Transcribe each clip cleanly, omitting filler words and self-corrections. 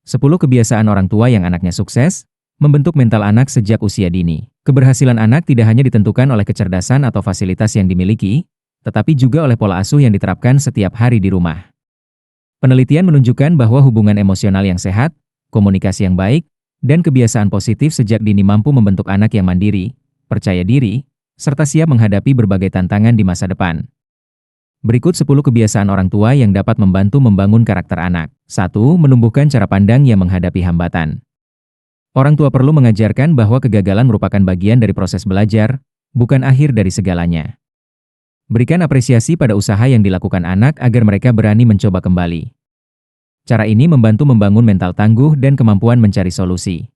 10 kebiasaan orang tua yang anaknya sukses, membentuk mental anak sejak usia dini. Keberhasilan anak tidak hanya ditentukan oleh kecerdasan atau fasilitas yang dimiliki, tetapi juga oleh pola asuh yang diterapkan setiap hari di rumah. Penelitian menunjukkan bahwa hubungan emosional yang sehat, komunikasi yang baik, dan kebiasaan positif sejak dini mampu membentuk anak yang mandiri, percaya diri, serta siap menghadapi berbagai tantangan di masa depan. Berikut 10 kebiasaan orang tua yang dapat membantu membangun karakter anak. 1. Menumbuhkan cara pandang yang menghadapi hambatan. Orang tua perlu mengajarkan bahwa kegagalan merupakan bagian dari proses belajar, bukan akhir dari segalanya. Berikan apresiasi pada usaha yang dilakukan anak agar mereka berani mencoba kembali. Cara ini membantu membangun mental tangguh dan kemampuan mencari solusi.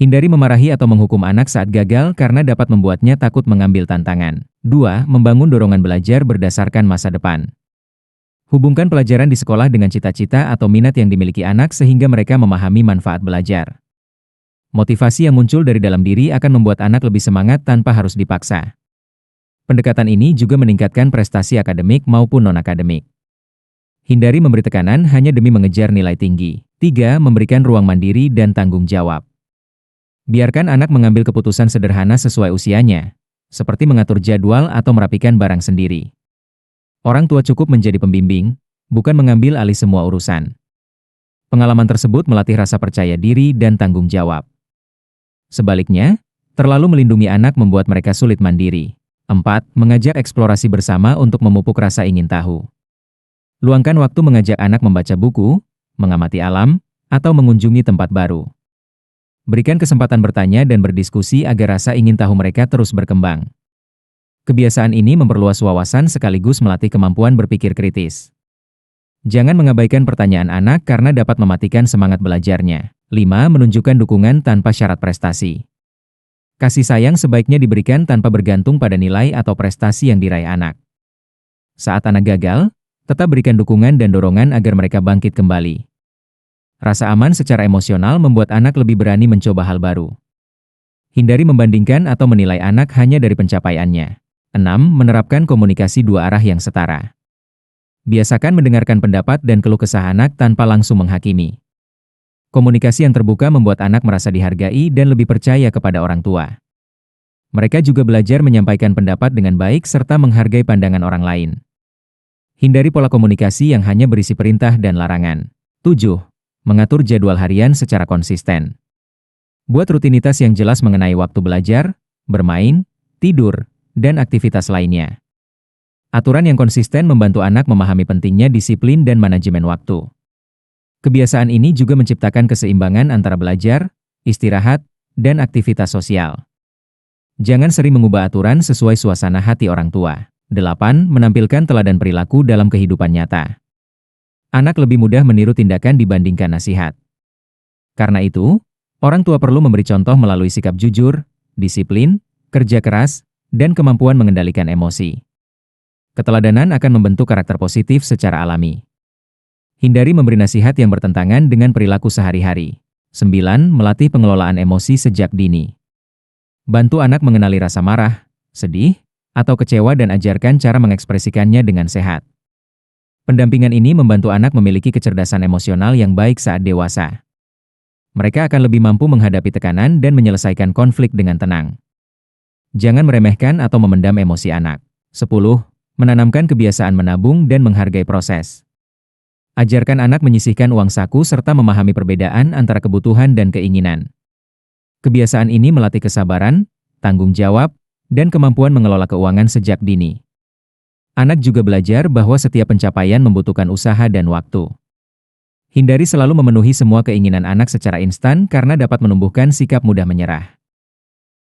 Hindari memarahi atau menghukum anak saat gagal karena dapat membuatnya takut mengambil tantangan. 2. Membangun dorongan belajar berdasarkan masa depan. Hubungkan pelajaran di sekolah dengan cita-cita atau minat yang dimiliki anak sehingga mereka memahami manfaat belajar. Motivasi yang muncul dari dalam diri akan membuat anak lebih semangat tanpa harus dipaksa. Pendekatan ini juga meningkatkan prestasi akademik maupun non-akademik. Hindari memberi tekanan hanya demi mengejar nilai tinggi. 3. Memberikan ruang mandiri dan tanggung jawab. Biarkan anak mengambil keputusan sederhana sesuai usianya, seperti mengatur jadwal atau merapikan barang sendiri. Orang tua cukup menjadi pembimbing, bukan mengambil alih semua urusan. Pengalaman tersebut melatih rasa percaya diri dan tanggung jawab. Sebaliknya, terlalu melindungi anak membuat mereka sulit mandiri. 4. Mengajak eksplorasi bersama untuk memupuk rasa ingin tahu. Luangkan waktu mengajak anak membaca buku, mengamati alam, atau mengunjungi tempat baru. Berikan kesempatan bertanya dan berdiskusi agar rasa ingin tahu mereka terus berkembang. Kebiasaan ini memperluas wawasan sekaligus melatih kemampuan berpikir kritis. Jangan mengabaikan pertanyaan anak karena dapat mematikan semangat belajarnya. 5. Menunjukkan dukungan tanpa syarat prestasi. Kasih sayang sebaiknya diberikan tanpa bergantung pada nilai atau prestasi yang diraih anak. Saat anak gagal, tetap berikan dukungan dan dorongan agar mereka bangkit kembali. Rasa aman secara emosional membuat anak lebih berani mencoba hal baru. Hindari membandingkan atau menilai anak hanya dari pencapaiannya. 6. Menerapkan komunikasi dua arah yang setara. Biasakan mendengarkan pendapat dan keluh kesah anak tanpa langsung menghakimi. Komunikasi yang terbuka membuat anak merasa dihargai dan lebih percaya kepada orang tua. Mereka juga belajar menyampaikan pendapat dengan baik serta menghargai pandangan orang lain. Hindari pola komunikasi yang hanya berisi perintah dan larangan. 7. Mengatur jadwal harian secara konsisten. Buat rutinitas yang jelas mengenai waktu belajar, bermain, tidur, dan aktivitas lainnya. Aturan yang konsisten membantu anak memahami pentingnya disiplin dan manajemen waktu. Kebiasaan ini juga menciptakan keseimbangan antara belajar, istirahat, dan aktivitas sosial. Jangan sering mengubah aturan sesuai suasana hati orang tua. 8. Menampilkan teladan perilaku dalam kehidupan nyata. Anak lebih mudah meniru tindakan dibandingkan nasihat. Karena itu, orang tua perlu memberi contoh melalui sikap jujur, disiplin, kerja keras, dan kemampuan mengendalikan emosi. Keteladanan akan membentuk karakter positif secara alami. Hindari memberi nasihat yang bertentangan dengan perilaku sehari-hari. 9. Melatih pengelolaan emosi sejak dini. Bantu anak mengenali rasa marah, sedih, atau kecewa dan ajarkan cara mengekspresikannya dengan sehat. Pendampingan ini membantu anak memiliki kecerdasan emosional yang baik saat dewasa. Mereka akan lebih mampu menghadapi tekanan dan menyelesaikan konflik dengan tenang. Jangan meremehkan atau memendam emosi anak. 10. Menanamkan kebiasaan menabung dan menghargai proses. Ajarkan anak menyisihkan uang saku serta memahami perbedaan antara kebutuhan dan keinginan. Kebiasaan ini melatih kesabaran, tanggung jawab, dan kemampuan mengelola keuangan sejak dini. Anak juga belajar bahwa setiap pencapaian membutuhkan usaha dan waktu. Hindari selalu memenuhi semua keinginan anak secara instan karena dapat menumbuhkan sikap mudah menyerah.